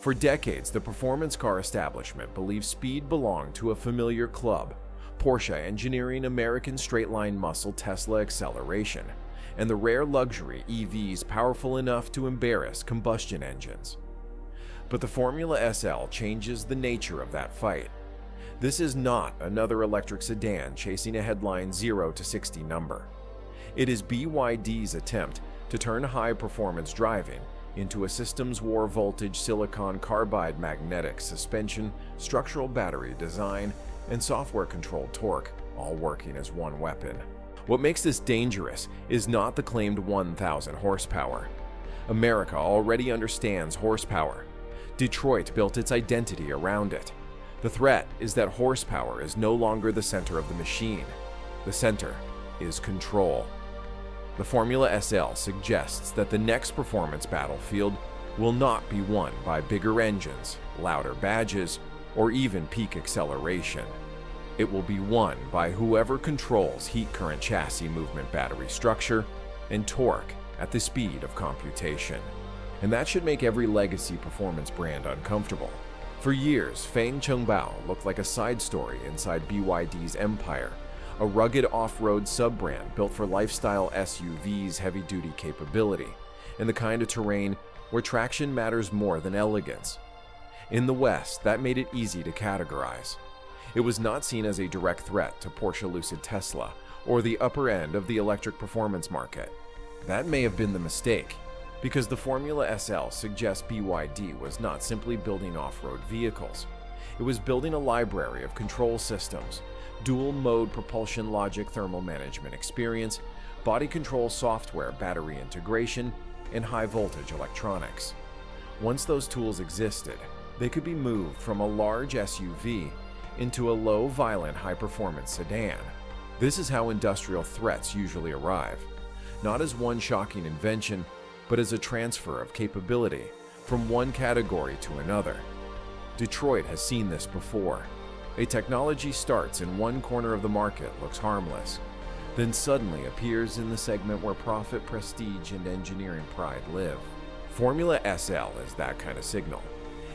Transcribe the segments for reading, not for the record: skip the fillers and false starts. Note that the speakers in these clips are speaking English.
For decades, the performance car establishment believed speed belonged to a familiar club, Porsche engineering American straight-line muscle Tesla acceleration, and the rare luxury EVs powerful enough to embarrass combustion engines. But the Formula SL changes the nature of that fight. This is not another electric sedan chasing a headline 0 to 60 number. It is BYD's attempt to turn high-performance driving into a systems war voltage silicon carbide magnetic suspension, structural battery design, and software-controlled torque, all working as one weapon. What makes this dangerous is not the claimed 1,000 horsepower. America already understands horsepower. Detroit built its identity around it. The threat is that horsepower is no longer the center of the machine. The center is control. The Formula SL suggests that the next performance battlefield will not be won by bigger engines, louder badges, or even peak acceleration. It will be won by whoever controls heat current chassis movement battery structure and torque at the speed of computation. And that should make every legacy performance brand uncomfortable. For years, Feng Chongbao looked like a side story inside BYD's empire, a rugged off-road sub-brand built for lifestyle SUVs' heavy-duty capability, and the kind of terrain where traction matters more than elegance. In the West, that made it easy to categorize. It was not seen as a direct threat to Porsche Lucid Tesla or the upper end of the electric performance market. That may have been the mistake, because the Formula SL suggests BYD was not simply building off-road vehicles. It was building a library of control systems, dual-mode propulsion logic thermal management experience, body control software battery integration, and high-voltage electronics. Once those tools existed, they could be moved from a large SUV into a low, violent, high-performance sedan. This is how industrial threats usually arrive, not as one shocking invention, but as a transfer of capability from one category to another. Detroit has seen this before. A technology starts in one corner of the market, looks harmless, then suddenly appears in the segment where profit, prestige, and engineering pride live. Formula SL is that kind of signal.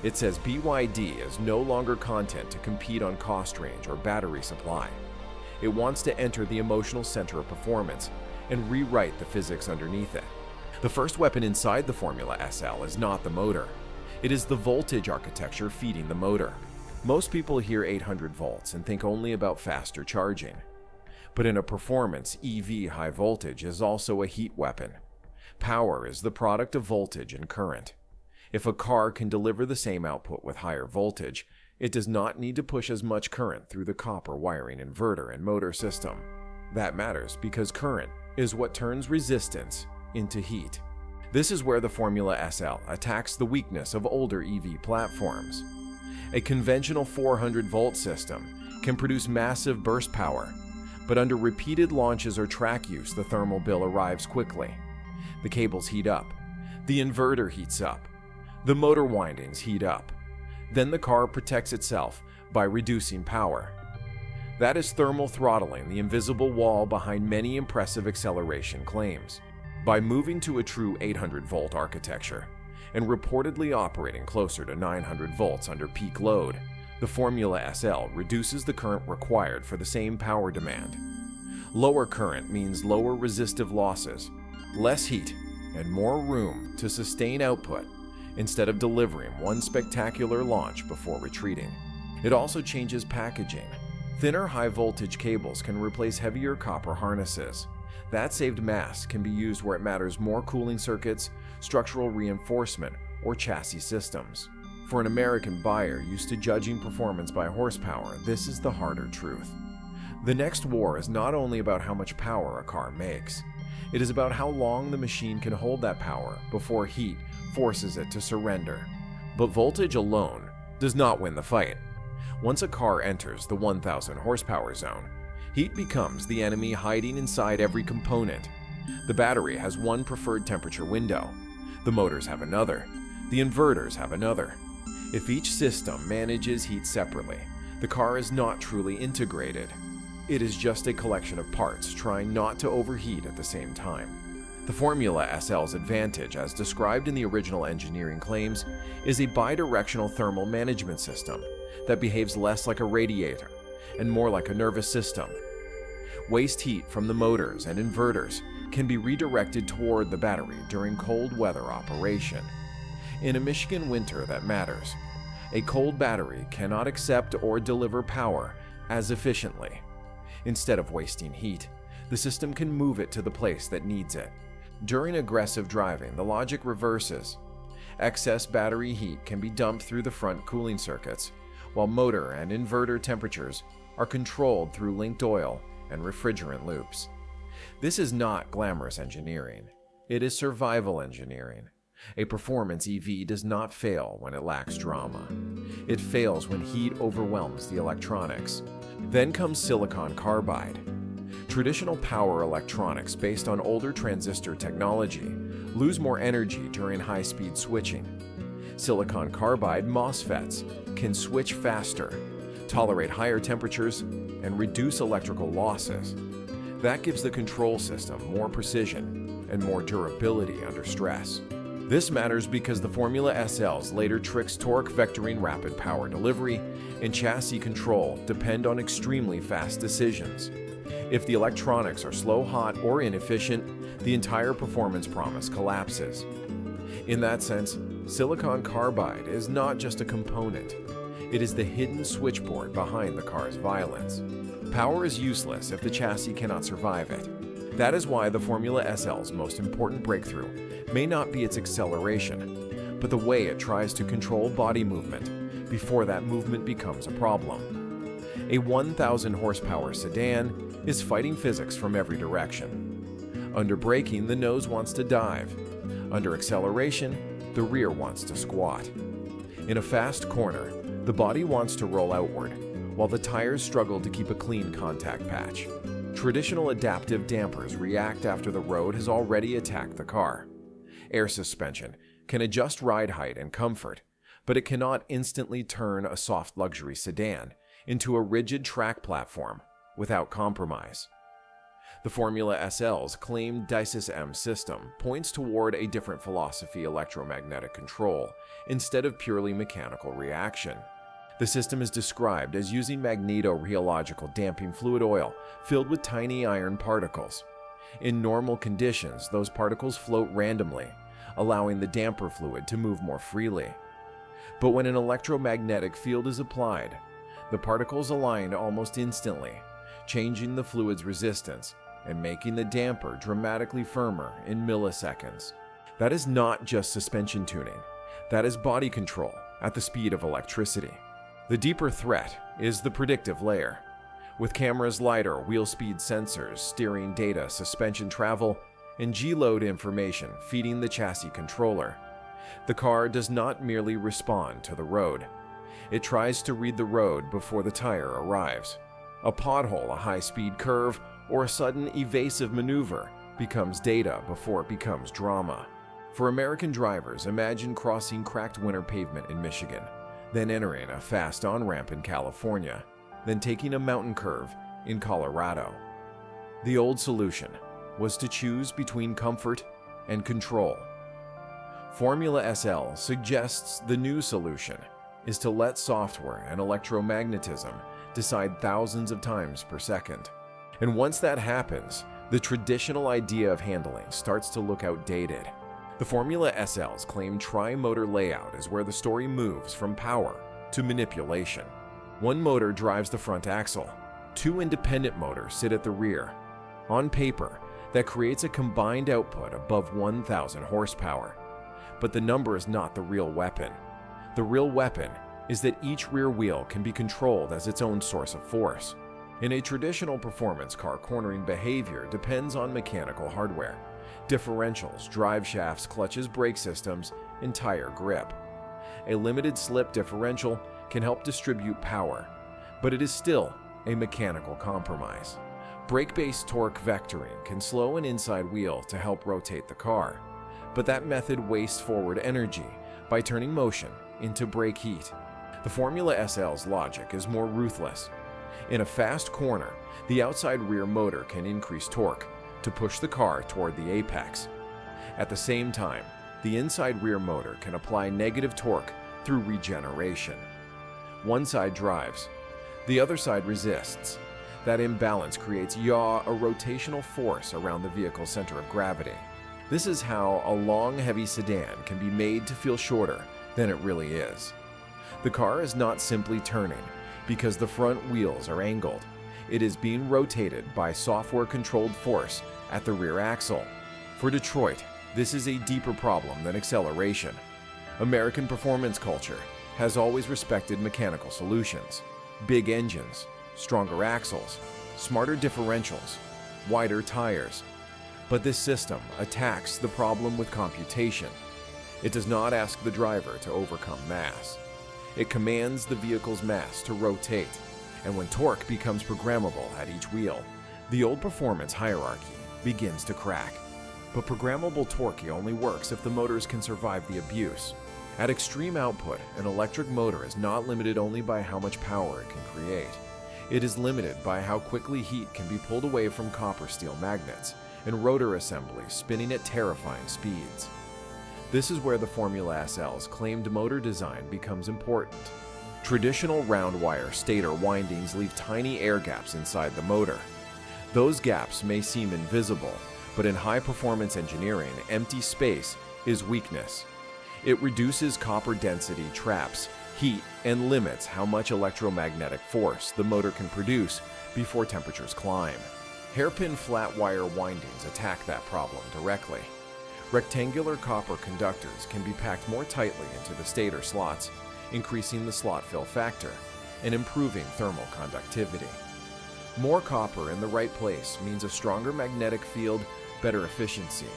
It says BYD is no longer content to compete on cost range or battery supply. It wants to enter the emotional center of performance and rewrite the physics underneath it. The first weapon inside the Formula SL is not the motor. It is the voltage architecture feeding the motor. Most people hear 800 volts and think only about faster charging. But in a performance, EV high voltage is also a heat weapon. Power is the product of voltage and current. If a car can deliver the same output with higher voltage, it does not need to push as much current through the copper wiring inverter and motor system. That matters because current is what turns resistance into heat. This is where the Formula SL attacks the weakness of older EV platforms. A conventional 400-volt system can produce massive burst power, but under repeated launches or track use, the thermal bill arrives quickly. The cables heat up, the inverter heats up, the motor windings heat up. Then the car protects itself by reducing power. That is thermal throttling, the invisible wall behind many impressive acceleration claims. By moving to a true 800-volt architecture, and reportedly operating closer to 900 volts under peak load, the Formula SL reduces the current required for the same power demand. Lower current means lower resistive losses, less heat, and more room to sustain output instead of delivering one spectacular launch before retreating. It also changes packaging. Thinner high-voltage cables can replace heavier copper harnesses. That saved mass can be used where it matters more: cooling circuits, structural reinforcement, or chassis systems. For an American buyer used to judging performance by horsepower, this is the harder truth. The next war is not only about how much power a car makes. It is about how long the machine can hold that power before heat forces it to surrender. But voltage alone does not win the fight. Once a car enters the 1,000 horsepower zone, heat becomes the enemy hiding inside every component. The battery has one preferred temperature window. The motors have another. The inverters have another. If each system manages heat separately, the car is not truly integrated. It is just a collection of parts trying not to overheat at the same time. The Formula SL's advantage, as described in the original engineering claims, is a bidirectional thermal management system that behaves less like a radiator and more like a nervous system. Waste heat from the motors and inverters can be redirected toward the battery during cold weather operation. In a Michigan winter that matters, a cold battery cannot accept or deliver power as efficiently. Instead of wasting heat, the system can move it to the place that needs it. During aggressive driving, the logic reverses. Excess battery heat can be dumped through the front cooling circuits, while motor and inverter temperatures are controlled through linked oil and refrigerant loops. This is not glamorous engineering. It is survival engineering. A performance EV does not fail when it lacks drama. It fails when heat overwhelms the electronics. Then comes silicon carbide. Traditional power electronics based on older transistor technology lose more energy during high-speed switching. Silicon carbide MOSFETs can switch faster, tolerate higher temperatures, and reduce electrical losses. That gives the control system more precision and more durability under stress. This matters because the Formula SL's later tricks torque vectoring rapid power delivery and chassis control depend on extremely fast decisions. If the electronics are slow, hot, or inefficient, the entire performance promise collapses. In that sense, silicon carbide is not just a component. It is the hidden switchboard behind the car's violence. Power is useless if the chassis cannot survive it. That is why the Formula SL's most important breakthrough may not be its acceleration, but the way it tries to control body movement before that movement becomes a problem. A 1,000 horsepower sedan is fighting physics from every direction. Under braking, the nose wants to dive. Under acceleration, the rear wants to squat. In a fast corner, the body wants to roll outward, while the tires struggle to keep a clean contact patch. Traditional adaptive dampers react after the road has already attacked the car. Air suspension can adjust ride height and comfort, but it cannot instantly turn a soft luxury sedan into a rigid track platform without compromise. The Formula SL's claimed DISYS-M system points toward a different philosophy: electromagnetic control instead of purely mechanical reaction. The system is described as using magnetorheological damping fluid oil filled with tiny iron particles. In normal conditions, those particles float randomly, allowing the damper fluid to move more freely. But when an electromagnetic field is applied, the particles align almost instantly, changing the fluid's resistance and making the damper dramatically firmer in milliseconds. That is not just suspension tuning. That is body control at the speed of electricity. The deeper threat is the predictive layer. With cameras, lidar, wheel speed sensors, steering data, suspension travel, and G-load information feeding the chassis controller, the car does not merely respond to the road. It tries to read the road before the tire arrives. A pothole, a high-speed curve, or a sudden evasive maneuver becomes data before it becomes drama. For American drivers, imagine crossing cracked winter pavement in Michigan, then entering a fast on-ramp in California, then taking a mountain curve in Colorado. The old solution was to choose between comfort and control. Formula SL suggests the new solution is to let software and electromagnetism decide thousands of times per second. And once that happens, the traditional idea of handling starts to look outdated. The Formula SL's claimed tri-motor layout is where the story moves from power to manipulation. One motor drives the front axle. Two independent motors sit at the rear. On paper, that creates a combined output above 1,000 horsepower. But the number is not the real weapon. The real weapon is that each rear wheel can be controlled as its own source of force. In a traditional performance car, cornering behavior depends on mechanical hardware: differentials, drive shafts, clutches, brake systems, and tire grip. A limited slip differential can help distribute power, but it is still a mechanical compromise. Brake-based torque vectoring can slow an inside wheel to help rotate the car, but that method wastes forward energy by turning motion into brake heat. The Formula SL's logic is more ruthless. In a fast corner, the outside rear motor can increase torque to push the car toward the apex. At the same time, the inside rear motor can apply negative torque through regeneration. One side drives, the other side resists. That imbalance creates yaw, a rotational force around the vehicle's center of gravity. This is how a long, heavy sedan can be made to feel shorter than it really is. The car is not simply turning because the front wheels are angled. It is being rotated by software-controlled force at the rear axle. For Detroit, this is a deeper problem than acceleration. American performance culture has always respected mechanical solutions: big engines, stronger axles, smarter differentials, wider tires. But this system attacks the problem with computation. It does not ask the driver to overcome mass. It commands the vehicle's mass to rotate, and when torque becomes programmable at each wheel, the old performance hierarchy begins to crack. But programmable torque only works if the motors can survive the abuse. At extreme output, an electric motor is not limited only by how much power it can create. It is limited by how quickly heat can be pulled away from copper steel magnets and rotor assemblies spinning at terrifying speeds. This is where the Formula SL's claimed motor design becomes important. Traditional round wire stator windings leave tiny air gaps inside the motor. Those gaps may seem invisible, but in high-performance engineering, empty space is weakness. It reduces copper density, traps heat, and limits how much electromagnetic force the motor can produce before temperatures climb. Hairpin flat wire windings attack that problem directly. Rectangular copper conductors can be packed more tightly into the stator slots, increasing the slot fill factor and improving thermal conductivity. More copper in the right place means a stronger magnetic field, better efficiency,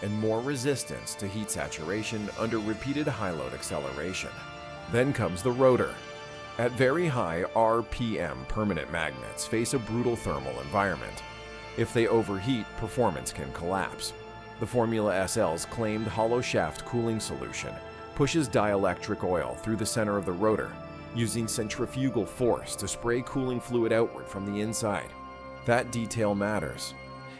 and more resistance to heat saturation under repeated high-load acceleration. Then comes the rotor. At very high RPM, permanent magnets face a brutal thermal environment. If they overheat, performance can collapse. The Formula SL's claimed hollow shaft cooling solution pushes dielectric oil through the center of the rotor, using centrifugal force to spray cooling fluid outward from the inside. That detail matters.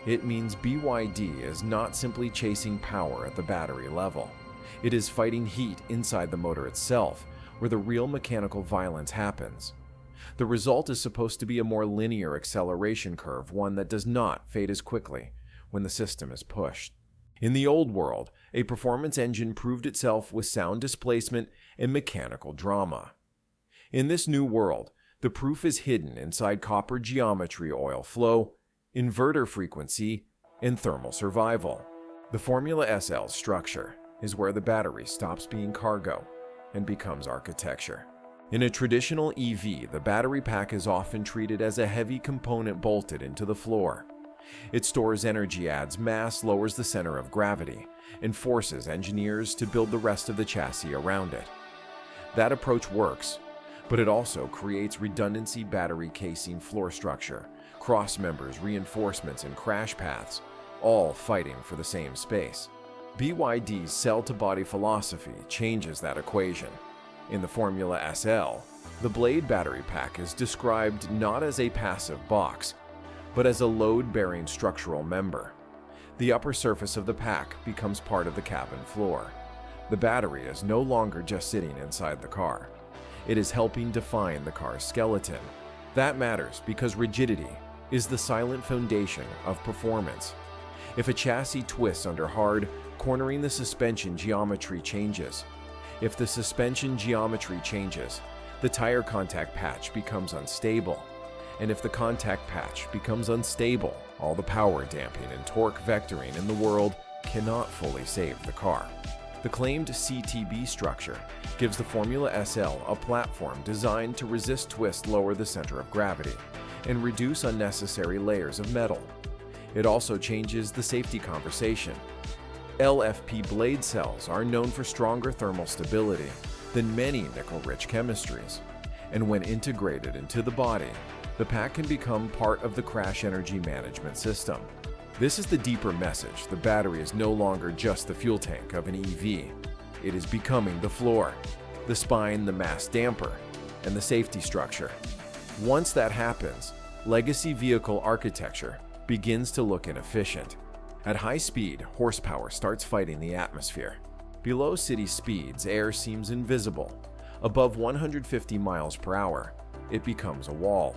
It means BYD is not simply chasing power at the battery level. It is fighting heat inside the motor itself, where the real mechanical violence happens. The result is supposed to be a more linear acceleration curve, one that does not fade as quickly when the system is pushed. In the old world, a performance engine proved itself with sound displacement and mechanical drama. In this new world, the proof is hidden inside copper geometry, oil flow, inverter frequency, and thermal survival. The Formula SL's structure is where the battery stops being cargo and becomes architecture. In a traditional EV, the battery pack is often treated as a heavy component bolted into the floor. It stores energy, adds mass, lowers the center of gravity, and forces engineers to build the rest of the chassis around it. That approach works, but it also creates redundancy: battery casing, floor structure, cross members, reinforcements, and crash paths, all fighting for the same space. BYD's cell-to-body philosophy changes that equation. In the Formula SL, the blade battery pack is described not as a passive box, but as a load-bearing structural member. The upper surface of the pack becomes part of the cabin floor. The battery is no longer just sitting inside the car. It is helping define the car's skeleton. That matters because rigidity is the silent foundation of performance. If a chassis twists under hard, cornering the suspension geometry changes. If the suspension geometry changes, the tire contact patch becomes unstable. And if the contact patch becomes unstable, all the power damping and torque vectoring in the world cannot fully save the car. The claimed CTB structure gives the Formula SL a platform designed to resist twist, lower the center of gravity, and reduce unnecessary layers of metal. It also changes the safety conversation. LFP blade cells are known for stronger thermal stability than many nickel-rich chemistries, and when integrated into the body, the pack can become part of the crash energy management system. This is the deeper message: the battery is no longer just the fuel tank of an EV. It is becoming the floor, the spine, the mass damper, and the safety structure. Once that happens, legacy vehicle architecture begins to look inefficient. At high speed, horsepower starts fighting the atmosphere. Below city speeds, air seems invisible. Above 150 miles per hour, it becomes a wall.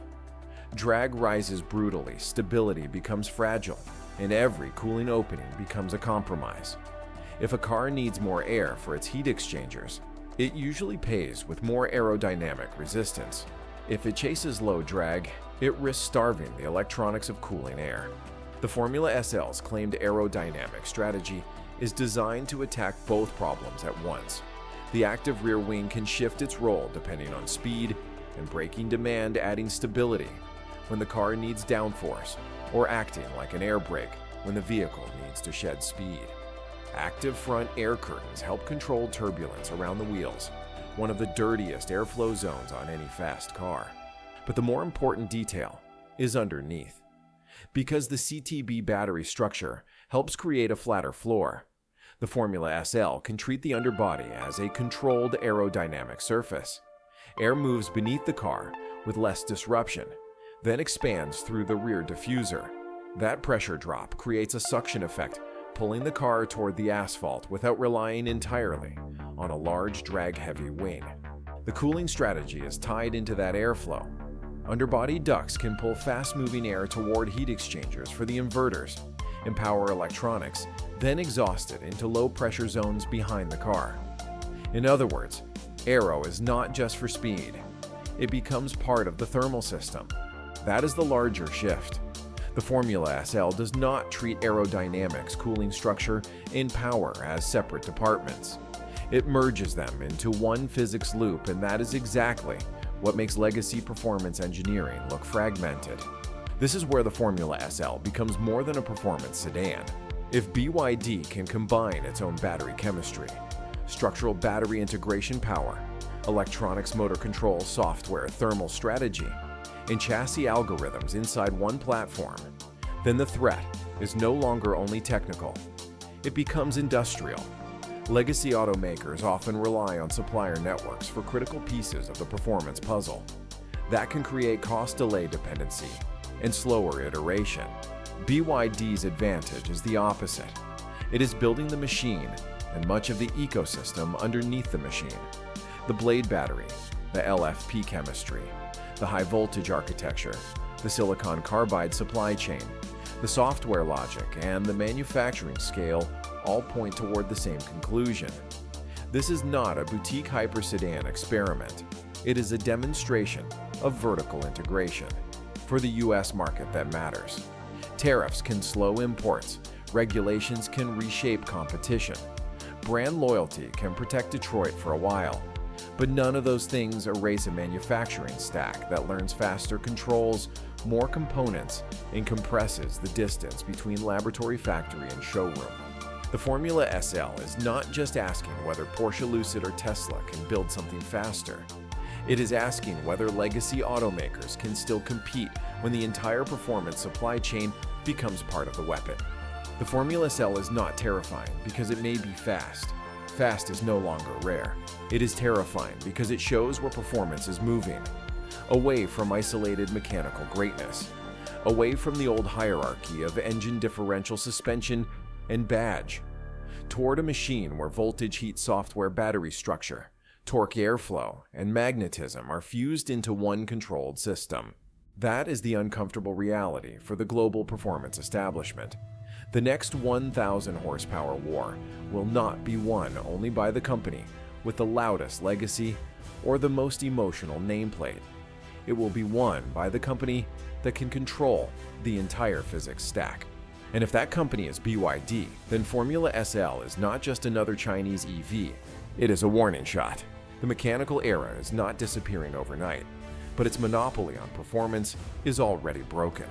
Drag rises brutally, stability becomes fragile, and every cooling opening becomes a compromise. If a car needs more air for its heat exchangers, it usually pays with more aerodynamic resistance. If it chases low drag, it risks starving the electronics of cooling air. The Formula SL's claimed aerodynamic strategy is designed to attack both problems at once. The active rear wing can shift its role depending on speed and braking demand, adding stability when the car needs downforce, or acting like an air brake when the vehicle needs to shed speed. Active front air curtains help control turbulence around the wheels, one of the dirtiest airflow zones on any fast car. But the more important detail is underneath. Because the CTB battery structure helps create a flatter floor, the Formula SL can treat the underbody as a controlled aerodynamic surface. Air moves beneath the car with less disruption, then expands through the rear diffuser. That pressure drop creates a suction effect, pulling the car toward the asphalt without relying entirely on a large drag-heavy wing. The cooling strategy is tied into that airflow. Underbody ducts can pull fast-moving air toward heat exchangers for the inverters and power electronics, then exhaust it into low-pressure zones behind the car. In other words, aero is not just for speed. It becomes part of the thermal system. That is the larger shift. The Formula SL does not treat aerodynamics, cooling structure, and power as separate departments. It merges them into one physics loop, and that is exactly what makes legacy performance engineering look fragmented. This is where the Formula SL becomes more than a performance sedan. If BYD can combine its own battery chemistry, structural battery integration power, electronics motor control, software, thermal strategy, and chassis algorithms inside one platform, then the threat is no longer only technical. It becomes industrial. Legacy automakers often rely on supplier networks for critical pieces of the performance puzzle. That can create cost delay dependency and slower iteration. BYD's advantage is the opposite. It is building the machine and much of the ecosystem underneath the machine. The blade battery, the LFP chemistry, the high-voltage architecture, the silicon carbide supply chain, the software logic, and the manufacturing scale all point toward the same conclusion. This is not a boutique hyper-sedan experiment. It is a demonstration of vertical integration. For the US market that matters, tariffs can slow imports, regulations can reshape competition, brand loyalty can protect Detroit for a while, but none of those things erase a manufacturing stack that learns faster, controls more components, and compresses the distance between laboratory, factory, and showroom. The Formula SL is not just asking whether Porsche, Lucid, or Tesla can build something faster. It is asking whether legacy automakers can still compete when the entire performance supply chain becomes part of the weapon. The Formula SL is not terrifying because it may be fast. Fast is no longer rare. It is terrifying because it shows where performance is moving, away from isolated mechanical greatness, away from the old hierarchy of engine, differential, suspension, and badge, toward a machine where voltage, heat, software, battery structure, torque, airflow, and magnetism are fused into one controlled system. That is the uncomfortable reality for the global performance establishment. The next 1,000 horsepower war will not be won only by the company with the loudest legacy or the most emotional nameplate. It will be won by the company that can control the entire physics stack. And if that company is BYD, then Formula SL is not just another Chinese EV. It is a warning shot. The mechanical era is not disappearing overnight, but its monopoly on performance is already broken.